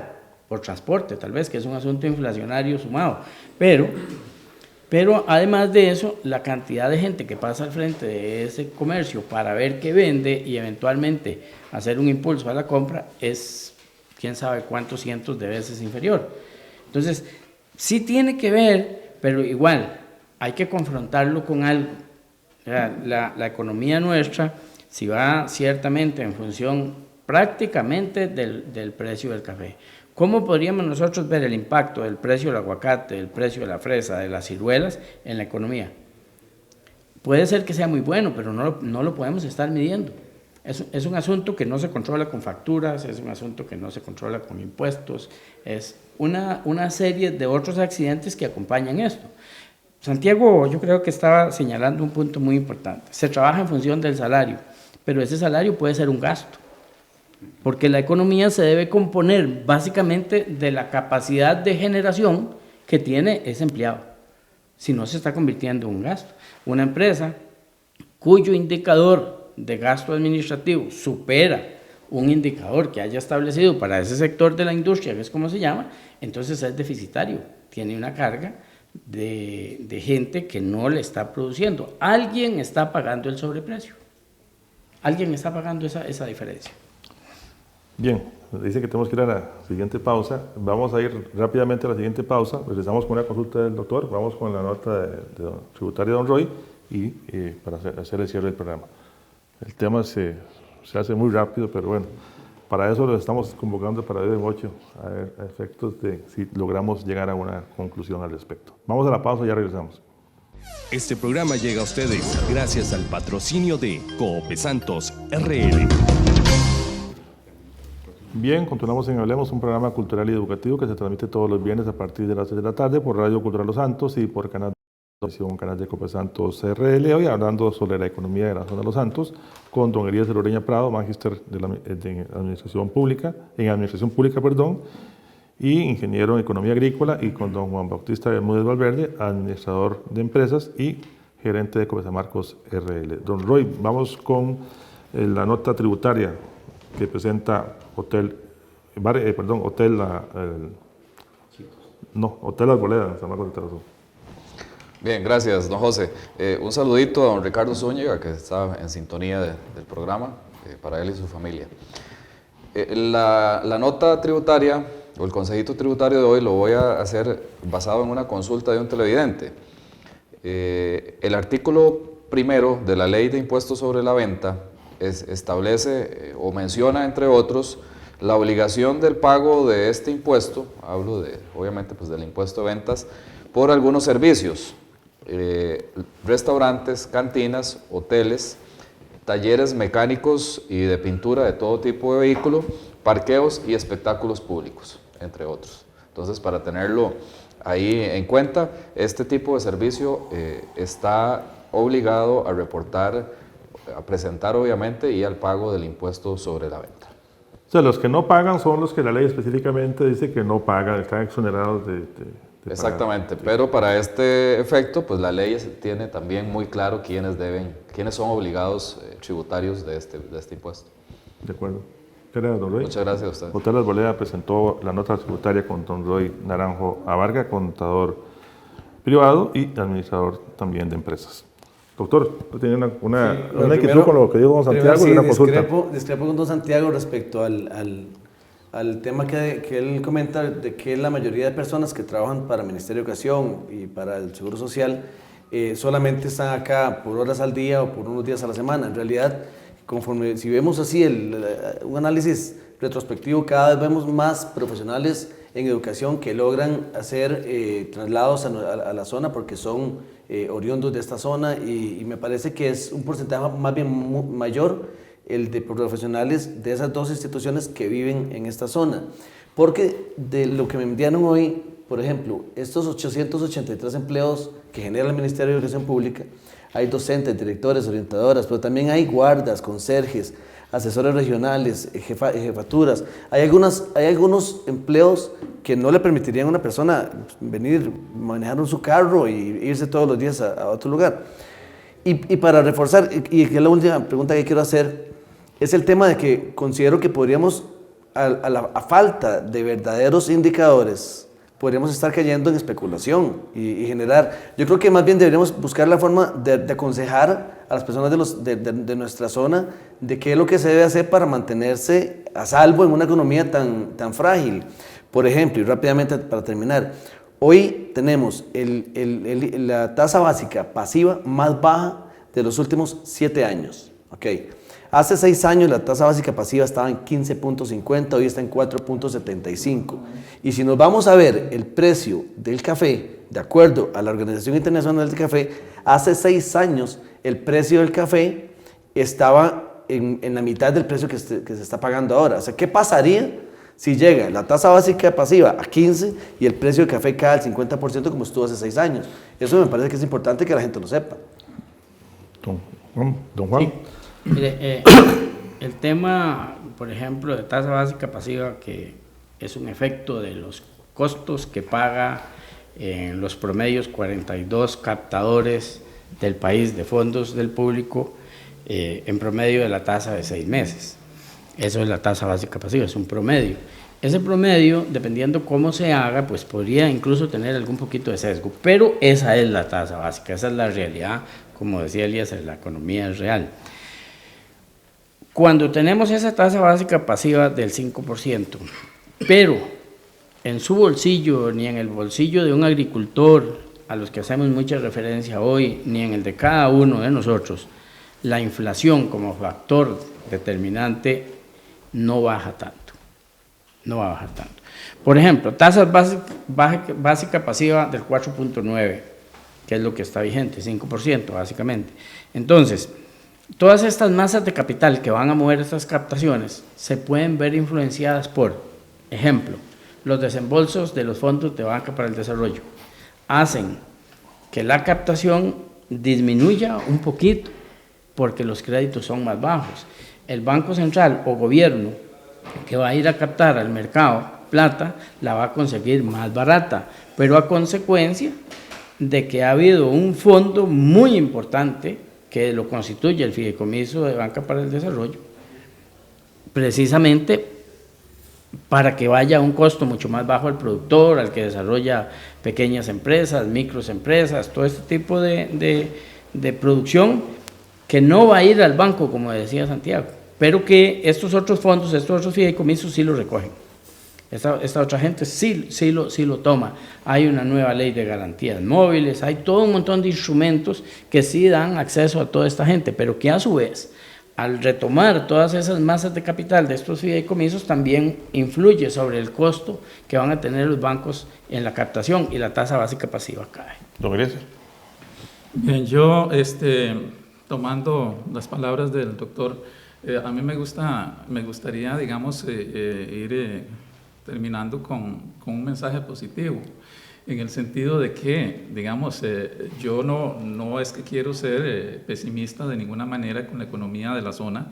por transporte tal vez, que es un asunto inflacionario sumado, pero además de eso, la cantidad de gente que pasa al frente de ese comercio para ver qué vende y eventualmente hacer un impulso a la compra es quién sabe cuántos cientos de veces inferior. Entonces, sí tiene que ver, pero igual hay que confrontarlo con algo. La economía nuestra, si va ciertamente en función prácticamente del precio del café, ¿cómo podríamos nosotros ver el impacto del precio del aguacate, del precio de la fresa, de las ciruelas en la economía? Puede ser que sea muy bueno, pero no lo podemos estar midiendo. Es un asunto que no se controla con facturas, es un asunto que no se controla con impuestos, es una serie de otros accidentes que acompañan esto. Santiago, yo creo que estaba señalando un punto muy importante. Se trabaja en función del salario, pero ese salario puede ser un gasto, porque la economía se debe componer básicamente de la capacidad de generación que tiene ese empleado. si no se está convirtiendo en un gasto. Una empresa cuyo indicador de gasto administrativo supera un indicador que haya establecido para ese sector de la industria, que es como se llama, entonces es deficitario, tiene una carga de gente que no le está produciendo. Alguien está pagando el sobreprecio, alguien está pagando esa diferencia. Bien, dice que tenemos que ir a la siguiente pausa. Vamos a ir rápidamente a la siguiente pausa. Regresamos con una consulta del doctor, vamos con la nota tributaria de don Roy y para hacer el cierre del programa. El tema se hace muy rápido, pero bueno, para eso lo estamos convocando para hoy en 8, a efectos de si logramos llegar a una conclusión al respecto. Vamos a la pausa y ya regresamos. Este programa llega a ustedes gracias al patrocinio de Coopesantos RL. Bien, continuamos en Hablemos, un programa cultural y educativo que se transmite todos los viernes a partir de las 6 de la tarde por Radio Cultural Los Santos y por canal de Coopesantos RL. Hoy hablando sobre la economía de la zona de Los Santos con don Eliezer Ureña Prado, magíster de Administración Pública, y ingeniero en Economía Agrícola, y con don Juan Bautista Bermúdez Valverde, administrador de empresas y gerente de Copesamarcos RL. Don Roy, vamos con la nota tributaria que presenta Hotel Arboleda, San Marcos de Tarazú. Bien, gracias, don José. Un saludito a don Ricardo Zúñiga, que está en sintonía del programa, para él y su familia. La nota tributaria, o el consejito tributario de hoy, lo voy a hacer basado en una consulta de un televidente. El artículo primero de la Ley de Impuestos sobre la Venta establece o menciona, entre otros, la obligación del pago de este impuesto, hablo obviamente pues del impuesto de ventas, por algunos servicios, restaurantes, cantinas, hoteles, talleres mecánicos y de pintura de todo tipo de vehículo, parqueos y espectáculos públicos, entre otros. Entonces, para tenerlo ahí en cuenta, este tipo de servicio está obligado a reportar, a presentar obviamente, y al pago del impuesto sobre la venta. O sea, los que no pagan son los que la ley específicamente dice que no pagan, están exonerados de exactamente, pagar. Pero para este efecto, pues la ley tiene también muy claro quiénes son obligados tributarios de este impuesto. De acuerdo. Gracias, don Roy. Muchas gracias a usted. Hotel Arboleda presentó la nota tributaria con don Roy Naranjo Abarga, contador privado y administrador también de empresas. Doctor, tiene una inquietud con lo que dijo don Santiago y una consulta. Discrepo con don Santiago respecto al tema que él comenta, de que la mayoría de personas que trabajan para el Ministerio de Educación y para el Seguro Social solamente están acá por horas al día o por unos días a la semana. En realidad, si vemos así un análisis retrospectivo, cada vez vemos más profesionales en educación que logran hacer traslados a la zona porque son oriundos de esta zona, y me parece que es un porcentaje más bien mayor el de profesionales de esas dos instituciones que viven en esta zona. Porque de lo que me enviaron hoy, por ejemplo, estos 883 empleos que genera el Ministerio de Educación Pública, hay docentes, directores, orientadoras, pero también hay guardas, conserjes, asesores regionales, jefaturas. Hay algunos empleos que no le permitirían a una persona venir, manejar su carro y irse todos los días a otro lugar. Y para reforzar, y que es la última pregunta que quiero hacer, es el tema de que considero que podríamos, a falta de verdaderos indicadores, podríamos estar cayendo en especulación y generar. Yo creo que más bien deberíamos buscar la forma de aconsejar a las personas de nuestra zona de qué es lo que se debe hacer para mantenerse a salvo en una economía tan frágil. Por ejemplo, y rápidamente para terminar, hoy tenemos la tasa básica pasiva más baja de los últimos 7 años. Okay. Hace 6 años la tasa básica pasiva estaba en 15.50, hoy está en 4.75. Y si nos vamos a ver el precio del café, de acuerdo a la Organización Internacional del Café, hace 6 años el precio del café estaba en la mitad del precio que se está pagando ahora. O sea, ¿qué pasaría si llega la tasa básica pasiva a 15 y el precio del café cae al 50% como estuvo hace 6 años? Eso me parece que es importante que la gente lo sepa. Don Juan. Sí. Mire, el tema, por ejemplo, de tasa básica pasiva, que es un efecto de los costos que paga en los promedios 42 captadores del país de fondos del público en promedio de la tasa de 6 meses. Eso es la tasa básica pasiva, es un promedio. Ese promedio, dependiendo cómo se haga, pues podría incluso tener algún poquito de sesgo, pero esa es la tasa básica, esa es la realidad, como decía Eliezer, la economía es real. Cuando tenemos esa tasa básica pasiva del 5%, pero en su bolsillo, ni en el bolsillo de un agricultor, a los que hacemos mucha referencia hoy, ni en el de cada uno de nosotros, la inflación como factor determinante no baja tanto. No va a bajar tanto. Por ejemplo, tasa básica pasiva del 4.9, que es lo que está vigente, 5% básicamente. Entonces, todas estas masas de capital que van a mover estas captaciones se pueden ver influenciadas por, ejemplo, los desembolsos de los fondos de banca para el desarrollo. Hacen que la captación disminuya un poquito porque los créditos son más bajos. El Banco Central o gobierno que va a ir a captar al mercado plata, la va a conseguir más barata, pero a consecuencia de que ha habido un fondo muy importante que lo constituye el Fideicomiso de Banca para el Desarrollo, precisamente para que vaya a un costo mucho más bajo al productor, al que desarrolla pequeñas empresas, microempresas, todo este tipo de producción que no va a ir al banco, como decía Santiago, pero que estos otros fondos, estos otros fideicomisos sí lo recogen. Esta otra gente sí lo toma. Hay una nueva ley de garantías móviles, hay todo un montón de instrumentos que sí dan acceso a toda esta gente, pero que a su vez, al retomar todas esas masas de capital de estos fideicomisos, también influye sobre el costo que van a tener los bancos en la captación y la tasa básica pasiva cae. Don Eliezer. Bien, yo tomando las palabras del doctor, a mí me gustaría, digamos, ir terminando con un mensaje positivo, en el sentido de que, digamos, yo no es que quiero ser pesimista de ninguna manera con la economía de la zona.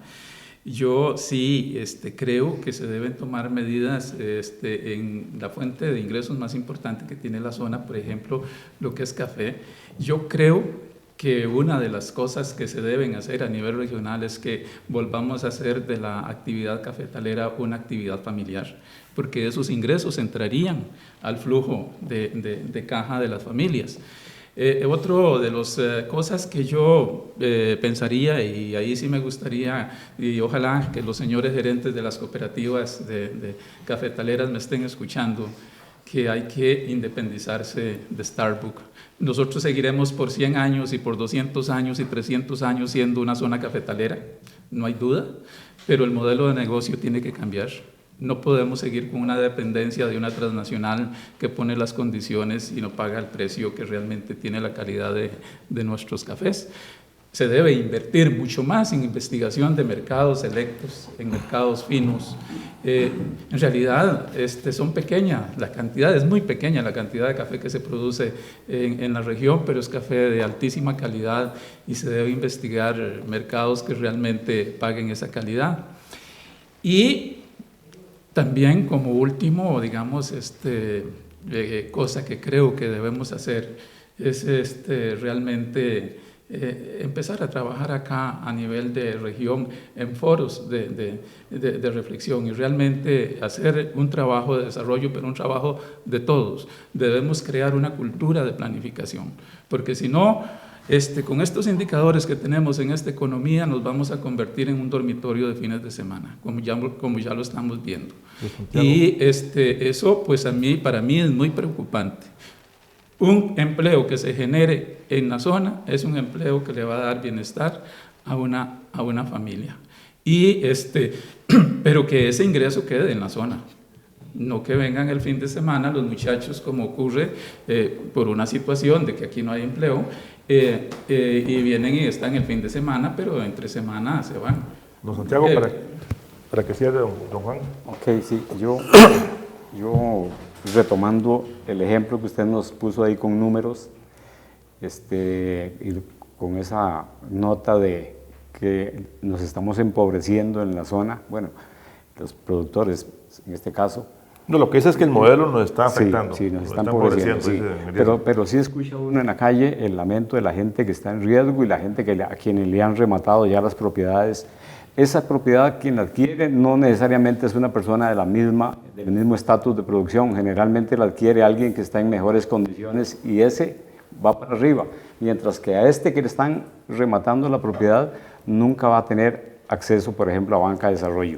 Yo sí creo que se deben tomar medidas en la fuente de ingresos más importante que tiene la zona, por ejemplo, lo que es café. Yo creo que una de las cosas que se deben hacer a nivel regional es que volvamos a hacer de la actividad cafetalera una actividad familiar, porque esos ingresos entrarían al flujo de caja de las familias. Otro de las cosas que yo pensaría, y ahí sí me gustaría, y ojalá que los señores gerentes de las cooperativas de cafetaleras me estén escuchando, que hay que independizarse de Starbucks. Nosotros seguiremos por 100 años y por 200 años y 300 años siendo una zona cafetalera, no hay duda, pero el modelo de negocio tiene que cambiar. No podemos seguir con una dependencia de una transnacional que pone las condiciones y no paga el precio que realmente tiene la calidad de nuestros cafés. Se debe invertir mucho más en investigación de mercados selectos, en mercados finos. En realidad son pequeñas, la cantidad es muy pequeña, la cantidad de café que se produce en la región, pero es café de altísima calidad y se debe investigar mercados que realmente paguen esa calidad. Y también como último, digamos, cosa que creo que debemos hacer es realmente empezar a trabajar acá a nivel de región en foros de reflexión y realmente hacer un trabajo de desarrollo, pero un trabajo de todos. Debemos crear una cultura de planificación, porque si no, con estos indicadores que tenemos en esta economía nos vamos a convertir en un dormitorio de fines de semana, como ya lo estamos viendo. Y eso pues para mí es muy preocupante. Un empleo que se genere en la zona es un empleo que le va a dar bienestar a una familia. Y pero que ese ingreso quede en la zona. No que vengan el fin de semana los muchachos, como ocurre por una situación de que aquí no hay empleo, y vienen y están el fin de semana, pero entre semana se van. Don Santiago, para que cierre, don Juan. Ok, sí, yo retomando el ejemplo que usted nos puso ahí con números, y con esa nota de que nos estamos empobreciendo en la zona, bueno, los productores en este caso, No, lo que dice es que el modelo nos está afectando. Sí, nos está empobreciendo. Sí. Pero sí escucha uno en la calle el lamento de la gente que está en riesgo y la gente a quienes le han rematado ya las propiedades. Esa propiedad, quien la adquiere, no necesariamente es una persona del mismo estatus de producción. Generalmente la adquiere alguien que está en mejores condiciones y ese va para arriba. Mientras que a este que le están rematando la propiedad, nunca va a tener acceso, por ejemplo, a banca de desarrollo.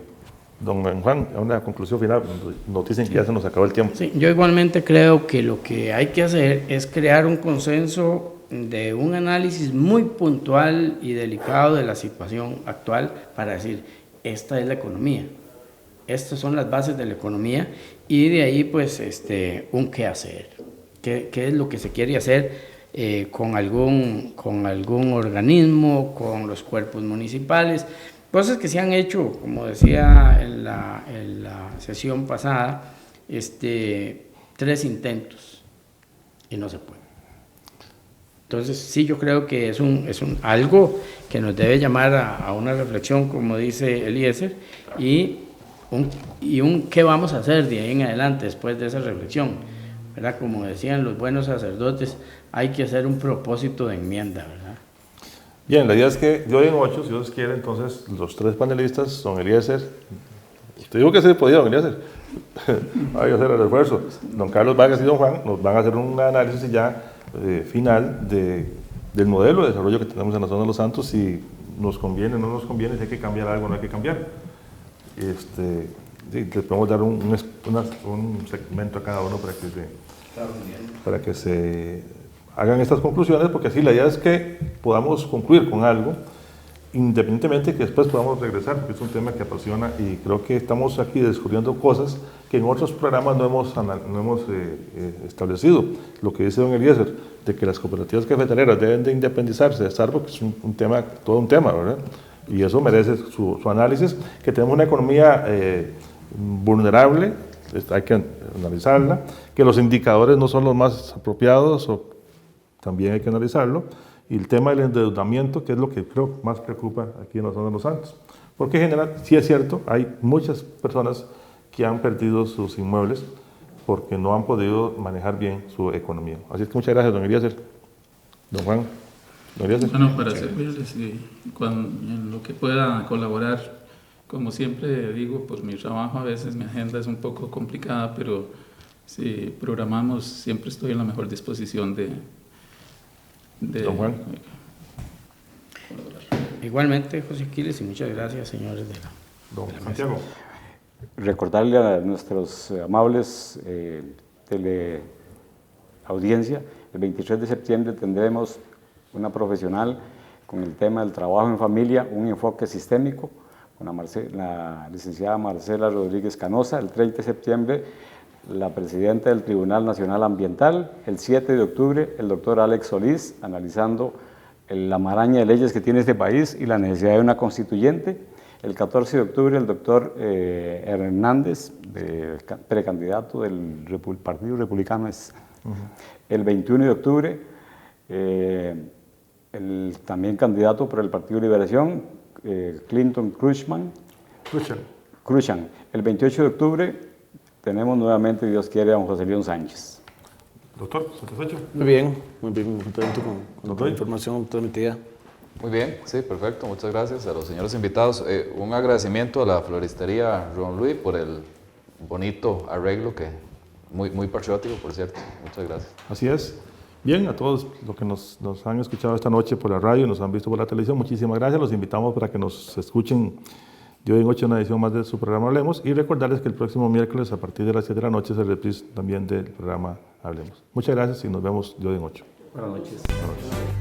Don Juan, a una conclusión final, nos dicen que ya se nos acabó el tiempo. Sí, yo igualmente creo que lo que hay que hacer es crear un consenso de un análisis muy puntual y delicado de la situación actual para decir, esta es la economía, estas son las bases de la economía y de ahí pues un qué hacer, qué es lo que se quiere hacer con algún organismo, con los cuerpos municipales. Cosas que se han hecho, como decía en la sesión pasada, 3 intentos y no se puede. Entonces sí, yo creo que es algo que nos debe llamar a una reflexión, como dice Eliezer, y un qué vamos a hacer de ahí en adelante después de esa reflexión, ¿verdad? Como decían los buenos sacerdotes, hay que hacer un propósito de enmienda, ¿verdad? Bien, la idea es que de hoy en 8, si Dios quiere, entonces los 3 panelistas, don Eliezer, te digo que se podía, don Eliezer, hay que hacer el esfuerzo, don Carlos Vargas y don Juan nos van a hacer un análisis ya final del modelo de desarrollo que tenemos en la zona de Los Santos, si nos conviene o no nos conviene, si hay que cambiar algo o no hay que cambiar. Les podemos dar un segmento a cada uno para que se hagan estas conclusiones, porque así la idea es que podamos concluir con algo, independientemente que después podamos regresar, porque es un tema que apasiona y creo que estamos aquí descubriendo cosas que en otros programas no hemos establecido. Lo que dice don Eliezer, de que las cooperativas cafetaleras deben de independizarse de Starbucks, es todo un tema, ¿verdad? Y eso merece su análisis, que tenemos una economía vulnerable, hay que analizarla, que los indicadores no son los más apropiados, también hay que analizarlo, y el tema del endeudamiento, que es lo que creo más preocupa aquí en la zona de Los Santos. Porque en general, sí es cierto, hay muchas personas que han perdido sus inmuebles porque no han podido manejar bien su economía. Así que muchas gracias, don Eliezer. Don Juan, don Eliezer. Bueno, para servirles y en lo que pueda colaborar, como siempre digo, pues mi trabajo a veces, mi agenda es un poco complicada, pero si programamos, siempre estoy en la mejor disposición de don Juan. Igualmente, José Aquiles, y muchas gracias, señores de don Santiago. Recordarle a nuestros amables teleaudiencia, el 23 de septiembre tendremos una profesional con el tema del trabajo en familia, un enfoque sistémico, con la licenciada Marcela Rodríguez Canosa. El 30 de septiembre, la presidenta del Tribunal Nacional Ambiental. El 7 de octubre, el doctor Alex Solís, analizando la maraña de leyes que tiene este país y la necesidad de una constituyente. El 14 de octubre, el doctor Hernández, precandidato del Partido Republicano. El 21 de octubre, el también candidato por el Partido de Liberación, Clinton Cruzan. El 28 de octubre, tenemos nuevamente, Dios quiere, a don José León Sánchez. Doctor, ¿satisfecho? Muy bien, contento con toda la información transmitida. Muy bien, sí, perfecto. Muchas gracias a los señores invitados. Un agradecimiento a la floristería Ron Luis por el bonito arreglo, que muy patriótico, por cierto. Muchas gracias. Así es. Bien, a todos los que nos han escuchado esta noche por la radio, nos han visto por la televisión, muchísimas gracias. Los invitamos para que nos escuchen de hoy en 8 una edición más de su programa Hablemos, y recordarles que el próximo miércoles a partir de las 7 de la noche es el reprise también del programa Hablemos. Muchas gracias y nos vemos de hoy en 8. Buenas noches. Buenas noches.